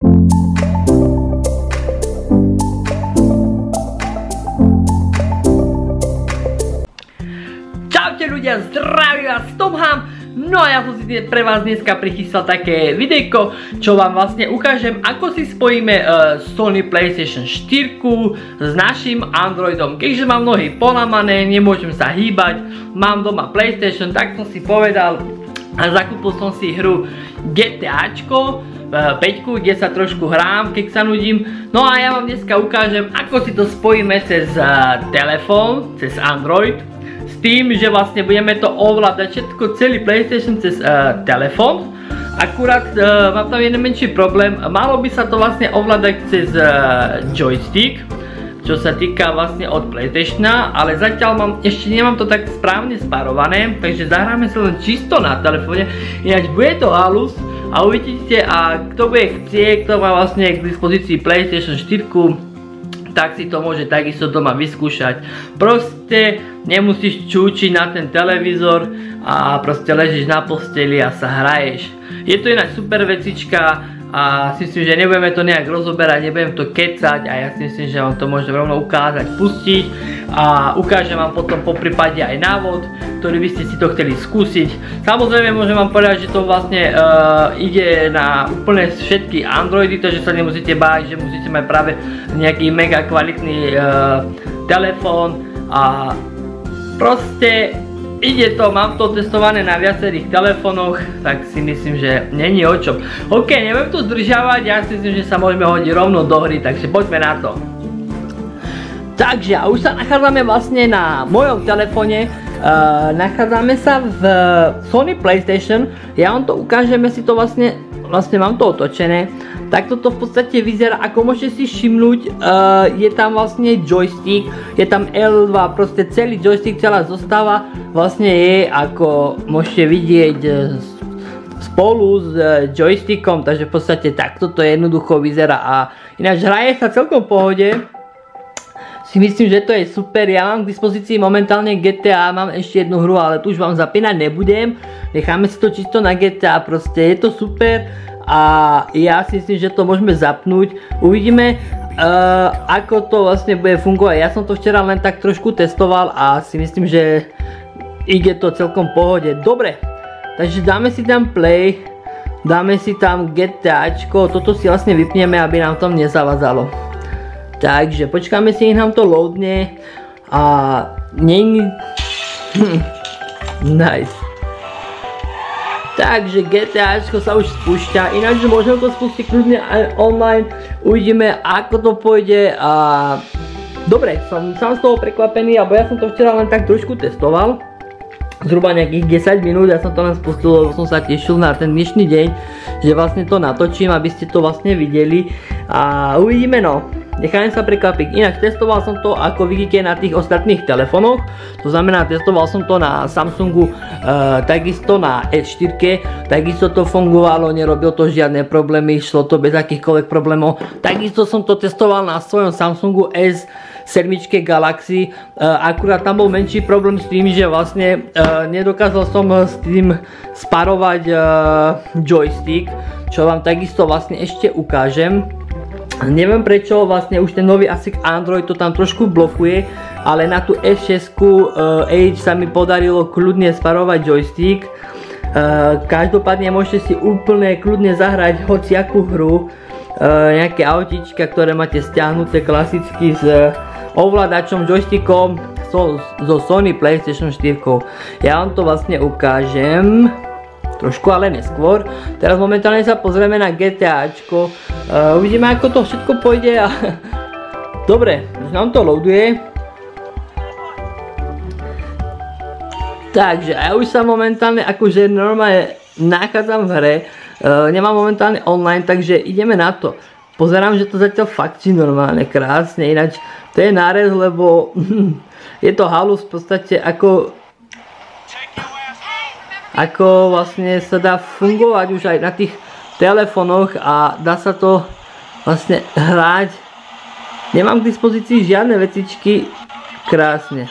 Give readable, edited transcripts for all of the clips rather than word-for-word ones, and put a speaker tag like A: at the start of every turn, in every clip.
A: Čaute ľudia, zdravím vás, Tomham. No a ja som si pre vás dneska prichystal také videjko, čo vám vlastne ukážem, ako si spojíme Sony PlayStation 4 s našim Androidom. Keďže mám nohy polamané, nemôžem sa hýbať, mám doma PlayStation, tak som si povedal a zakúpil som si hru GTAčko 5, kde sa trošku hrám, keď sa nudím. No a ja vám dneska ukážem, ako si to spojíme cez telefón, cez Android. S tým, že vlastne budeme to ovládať všetko, celý PlayStation cez telefón. Akurát mám tam jeden menší problém, malo by sa to vlastne ovládať cez joystick, čo sa týka vlastne od PlayStationa, ale zatiaľ ešte nemám to tak správne spárované, takže zahráme sa len čisto na telefóne. Ináč bude to halus a uvidíte, a kto bude chcieť, kto má vlastne k dispozícii PlayStation 4, tak si to môže takisto doma vyskúšať. Proste nemusíš čúčiť na ten televízor a proste ležíš na posteli a sa hraješ. Je to ináč super vecička a si myslím, že nebudeme to nejak rozoberať, nebudem to kecať a ja si myslím, že vám to môžem rovno ukázať, pustiť a ukážem vám potom poprípade aj návod, ktorý by ste si to chceli skúsiť. Samozrejme môžem vám povedať, že to vlastne ide na úplne všetky Androidy, takže sa nemusíte báť, že musíte mať práve nejaký mega kvalitný telefón a proste ide to, mám to testované na viacerých telefónoch, tak si myslím, že není o čom. OK, nebudem to zdržiavať, ja si myslím, že sa môžeme hodiť rovno do hry, takže poďme na to. Takže a už sa nachádzame vlastne na mojom telefóne, nachádzame sa v Sony PlayStation, ja vám to ukážem, si to vlastne mám to otočené. Takto to v podstate vyzerá, ako môžete si všimnúť, je tam vlastne joystick, je tam L2, proste celý joystick, celá zostava vlastne je, ako môžete vidieť, spolu s joystickom, takže v podstate takto to jednoducho vyzerá a ináč hraje sa celkom v pohode. Si myslím, že to je super, ja mám k dispozícii momentálne GTA, mám ešte jednu hru, ale tu už vám zapínať nebudem, necháme si to čisto na GTA, proste je to super. A ja si myslím, že to môžeme zapnúť. Uvidíme, ako to vlastne bude fungovať. Ja som to včera len tak trošku testoval a si myslím, že ide to celkom v pohode. Dobre, takže dáme si tam play, dáme si tam GTAčko, toto si vlastne vypneme, aby nám to nezavadzalo. Takže počkáme si, nech nám to loadne a není... Nice. Takže GTAčko sa už spúšťa, ináč môžem to spustiť kľudne aj online, uvidíme ako to pôjde a dobre, som sám z toho prekvapený, alebo ja som to včera len tak trošku testoval, zhruba nejakých 10 minút, ja som to len spustil, lebo som sa tešil na ten dnešný deň, že vlastne to natočím, aby ste to vlastne videli a uvidíme no. Necháme sa prekvapiť. Inak testoval som to, ako vidíte, na tých ostatných telefónoch. To znamená, testoval som to na Samsungu, takisto na S4, takisto to fungovalo, nerobil to žiadne problémy, šlo to bez akýchkoľvek problémov. Takisto som to testoval na svojom Samsungu S7 Galaxy, akurát tam bol menší problém s tým, že vlastne nedokázal som s tým sparovať joystick, čo vám takisto vlastne ešte ukážem. Neviem prečo, vlastne už ten nový asi Android to tam trošku blokuje, ale na tú S6 Edge sa mi podarilo kľudne sparovať joystick. Každopádne môžete si úplne kľudne zahrať hociakú hru, nejaké autíčka, ktoré máte stiahnuté klasicky s ovládačom, joystickom zo Sony PlayStation 4. Ja vám to vlastne ukážem. Trošku ale neskôr. Teraz momentálne sa pozrieme na GTAčko. Uvidíme ako to všetko pôjde a... Dobre, už nám to loaduje. Takže ja už sa momentálne akože normálne nachádzam v hre. Nemám momentálne online, takže ideme na to. Pozerám, že to zatiaľ fakčí normálne, krásne. Ináč to je nárez, lebo je to halus v podstate ako vlastne sa dá fungovať už aj na tých telefónoch a dá sa to vlastne hrať. Nemám k dispozícii žiadne vecičky, krásne.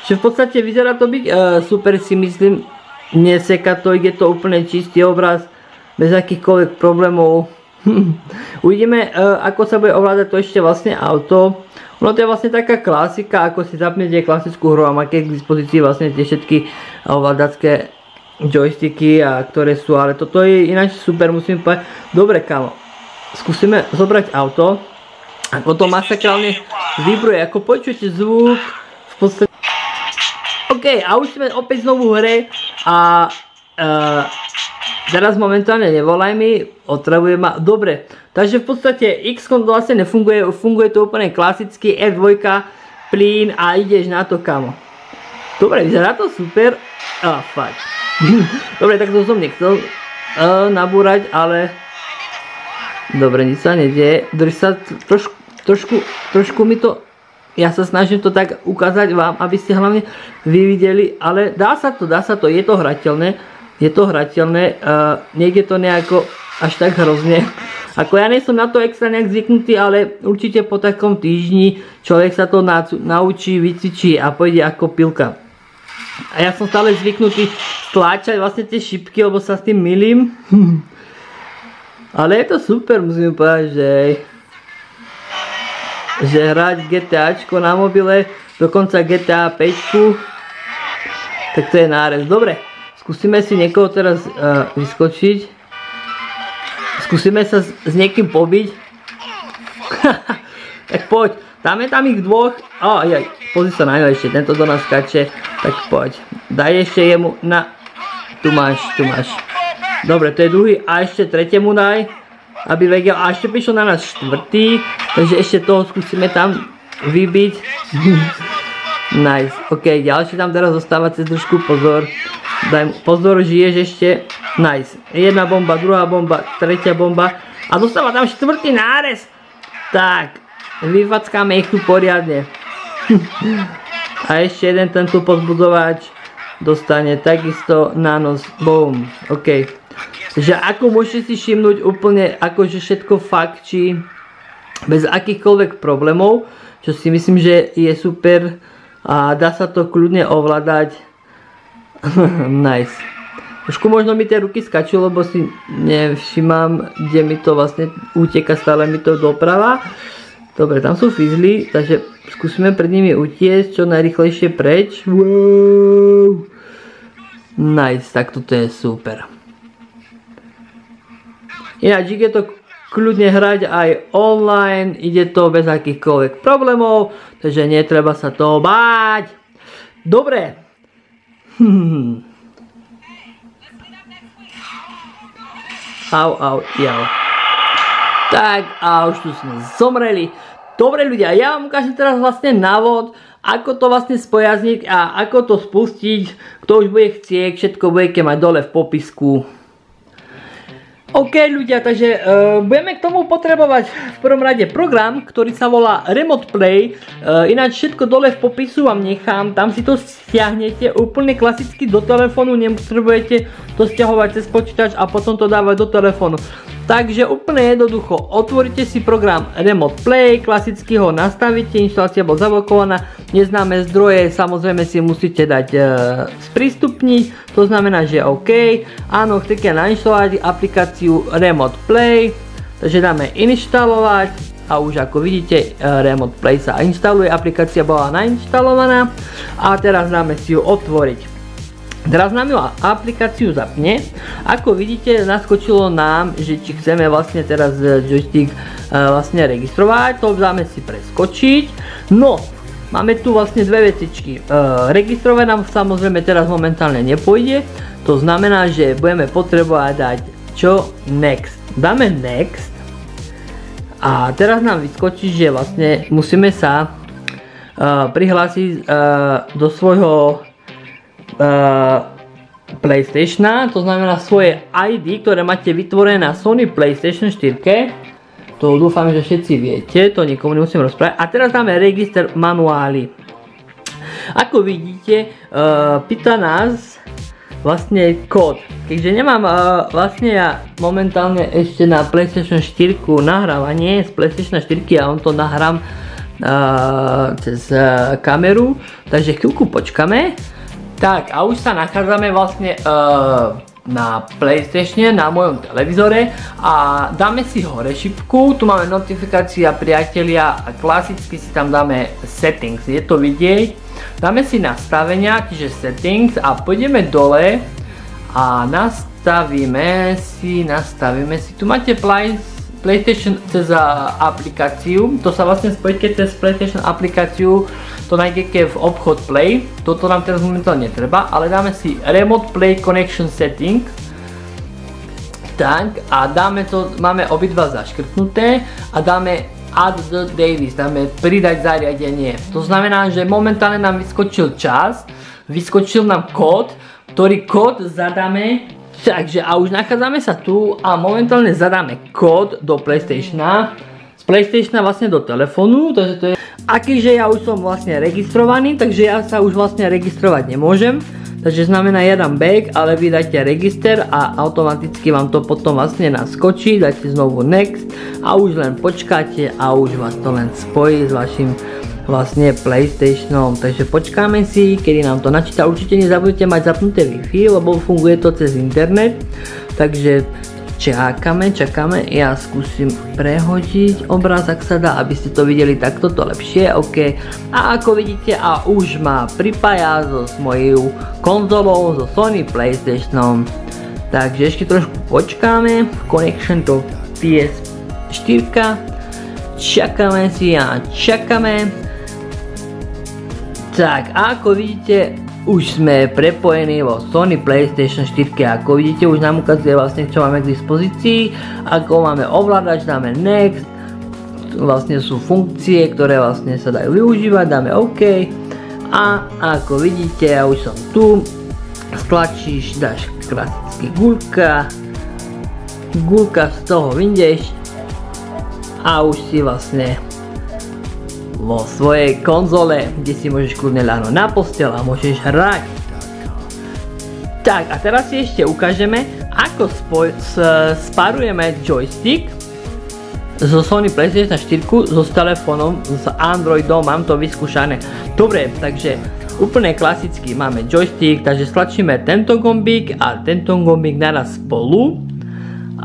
A: Čiže v podstate vyzerá to byť super, si myslím, neseka to, ide to úplne čistý obraz, bez akýchkoľvek problémov. Uvidíme, ako sa bude ovládať to ešte vlastne auto. No to je vlastne taká klasika, ako si zapnete klasickú hru a máte k dispozícii vlastne tie všetky ovládacké joysticky, ktoré sú, ale toto je ináč super, musím povedať. Dobre, kámo, skúsime zobrať auto. Ako to masakrálne vibruje, ako počujete zvuk, v podstate. OK, a už sme opäť znovu v hre a teraz momentálne nevolaj mi, otravuje ma. Dobre, takže v podstate X-Con vlastne nefunguje, funguje to úplne klasicky, F2, plyn a ideš na to, kamo. Dobre, vyzerá to super. Fuck. Dobre, tak to som nechcel nabúrať, ale dobre, nič sa nedieje. Drž sa trošku mi to. Ja sa snažím to tak ukázať vám, aby ste hlavne vy videli, ale dá sa to, je to hrateľné, nejde to nejako až tak hrozne. Ako ja nie som na to extra nejak zvyknutý, ale určite po takom týždni človek sa to naučí, vycvičí a pôjde ako pilka. A ja som stále zvyknutý stláčať vlastne tie šipky, lebo sa s tým milím. Ale je to super, musím povedať, že hrať GTAčko na mobile, dokonca GTA 5, tak to je nárez. Dobre, skúsime si niekoho teraz vyskočiť. Skúsime sa s niekým pobiť. Tak poď, dáme tam ich dvoch. Pozri sa na ňo ešte, tento do nás skače. Tak poď, daj ešte jemu na... Tu máš. Dobre, to je druhý a ešte tretiemu daj. Aby vedel, a ešte prišiel na nás štvrtý. Takže ešte toho skúsime tam vybiť. Nice, ok, ďalší tam teraz zostáva cez držku, pozor. Pozor, žiješ ešte. Nice, jedna bomba, druhá bomba, tretia bomba. A zostáva tam štvrtý nárez. Tak, vyfackáme ich tu poriadne. A ešte jeden tento pozbudzovač dostane takisto na nos. Boom. OK. Takže ako môžete si všimnúť úplne akože všetko fakčí bez akýchkoľvek problémov, čo si myslím, že je super a dá sa to kľudne ovládať. Nice. Trošku možno mi tie ruky skačú, lebo si nevšimám, kde mi to vlastne uteka, stále mi to doprava. Dobre, tam sú fizly, takže skúsime pred nimi utiecť čo najrýchlejšie preč. Wow. Nice, tak toto je super. Ináč ide to kľudne hrať aj online, ide to bez akýchkoľvek problémov, takže netreba sa toho báť. Dobre. Au, jau. Tak a už tu sme zomreli. Dobre ľudia, ja vám ukážem teraz vlastne návod, ako to vlastne spojazniť a ako to spustiť. Kto už bude chcieť, všetko budete mať dole v popisku. OK ľudia, takže budeme k tomu potrebovať v prvom rade program, ktorý sa volá Remote Play. Ináč všetko dole v popisu vám nechám, tam si to stiahnete úplne klasicky do telefónu, nepotrebujete to stiahovať cez počítač a potom to dávať do telefónu. Takže úplne jednoducho, otvoríte si program Remote Play, klasicky ho nastavíte, inštalácia bola zablokovaná, neznáme zdroje, samozrejme si musíte dať sprístupniť, to znamená, že OK, áno, chcete nainštalovať aplikáciu Remote Play, takže dáme inštalovať a už ako vidíte Remote Play sa inštaluje, aplikácia bola nainštalovaná a teraz dáme si ju otvoriť. Teraz nám ju aplikáciu zapne. Ako vidíte, naskočilo nám, že či chceme vlastne teraz joystick vlastne registrovať, to dáme si preskočiť. No, máme tu vlastne dve vecičky. Registrovať nám samozrejme teraz momentálne nepôjde, to znamená, že budeme potrebovať dať čo? Next. Dáme next a teraz nám vyskočí, že vlastne musíme sa prihlásiť do svojho PlayStationa, to znamená svoje ID, ktoré máte vytvorené na Sony PlayStation 4. To dúfam, že všetci viete, to nikomu nemusím rozprávať. A teraz dáme register manuály. Ako vidíte, pýta nás vlastne kód. Keďže nemám vlastne ja momentálne ešte na PlayStation 4 nahrávanie z PlayStation 4 a on to nahrám cez kameru, takže chvíľku počkame. Tak a už sa nachádzame vlastne na PlayStatione, na mojom televízore a dáme si hore šipku, tu máme notifikácia, priatelia a klasicky si tam dáme settings, je to vidieť. Dáme si nastavenia, čiže settings a pôjdeme dole a nastavíme si, tu máte PlayStation cez aplikáciu, to sa vlastne spojíte cez PlayStation aplikáciu, to nájdete v obchod Play, toto nám teraz momentálne netreba, ale dáme si Remote Play Connection Setting, tak a dáme to, máme obidva zaškrtnuté a dáme Add the device, dáme pridať zariadenie, to znamená, že momentálne nám vyskočil čas, vyskočil nám kód, ktorý kód zadáme. Takže a už nachádzame sa tu a momentálne zadáme kód do PlayStationa, z PlayStationa vlastne do telefónu, takže to je akýže ja už som vlastne registrovaný, takže ja sa už vlastne registrovať nemôžem, takže znamená ja dám back, ale vy dáte register a automaticky vám to potom vlastne naskočí, dáte znovu next a už len počkáte a už vás to len spojí s vašim vlastne PlayStationom, takže počkáme si, kedy nám to načíta. Určite nezabudnite mať zapnuté Wi-Fi, lebo funguje to cez internet, takže čakáme, ja skúsim prehodiť obraz, ak sa dá, aby ste to videli takto, to lepšie, ok. A ako vidíte, a už ma pripája s mojou konzolou, so Sony PlayStationom, takže ešte trošku počkáme, connection to PS4, čakáme si a čakáme. Tak, a ako vidíte, už sme prepojení vo Sony PlayStation 4, ako vidíte, už nám ukazuje vlastne, čo máme k dispozícii, ako máme ovládač, dáme next, vlastne sú funkcie, ktoré vlastne sa dajú využívať, dáme OK, a ako vidíte, ja už som tu, stlačíš, dáš klasicky gulka, z toho vyjdeš a už si vlastne vo svojej konzole, kde si môžeš kľudne ľahnuť na posteľ a môžeš hrať. Tak a teraz si ešte ukážeme, ako spárujeme joystick zo Sony PlayStation 4 so telefónom, s Androidom, mám to vyskúšané. Dobre, takže úplne klasicky máme joystick, takže stlačíme tento gombík a tento gombík naraz spolu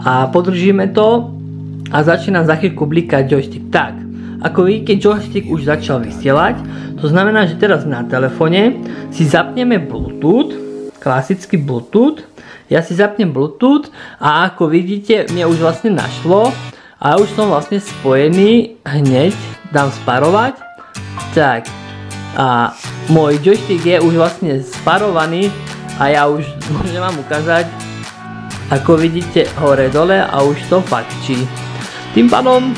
A: a podržíme to a začína za chvíľku blikať joystick. Tak, ako vidíte, joystick už začal vysielať, to znamená, že teraz na telefóne si zapneme Bluetooth, klasický Bluetooth, ja si zapnem Bluetooth a ako vidíte, mne už vlastne našlo a už som vlastne spojený, hneď dám sparovať, tak a môj joystick je už vlastne sparovaný a ja už môžem vám ukázať, ako vidíte, hore dole a už to fakčí. Tým pádom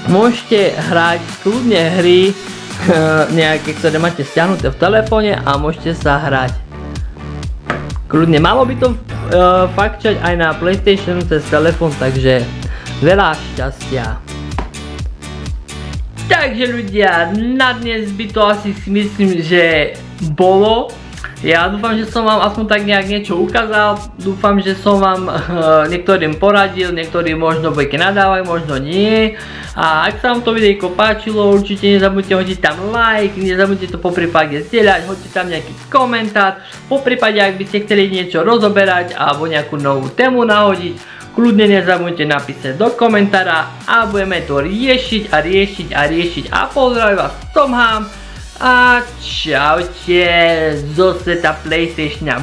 A: môžete hrať kľudne hry nejaké, ktoré máte stiahnuté v telefóne a môžete sa hrať. Kľudne malo by to fakčať aj na PlayStation cez telefón, takže veľa šťastia. Takže ľudia, na dnes by to asi si myslím, že bolo. Ja dúfam, že som vám aspoň tak nejak niečo ukázal, dúfam, že som vám niektorým poradil, niektorí možno budete nadávať, možno nie. A ak sa vám to videjko páčilo, určite nezabudnite hodiť tam like, nezabudnite to poprípade zdieľať, hoďte tam nejaký komentár, poprípade ak by ste chceli niečo rozoberať alebo nejakú novú tému nahodiť, kľudne nezabudnite napísať do komentára a budeme to riešiť a pozdravím vás Tom Ham. A čaute zo sveta PlayStationa.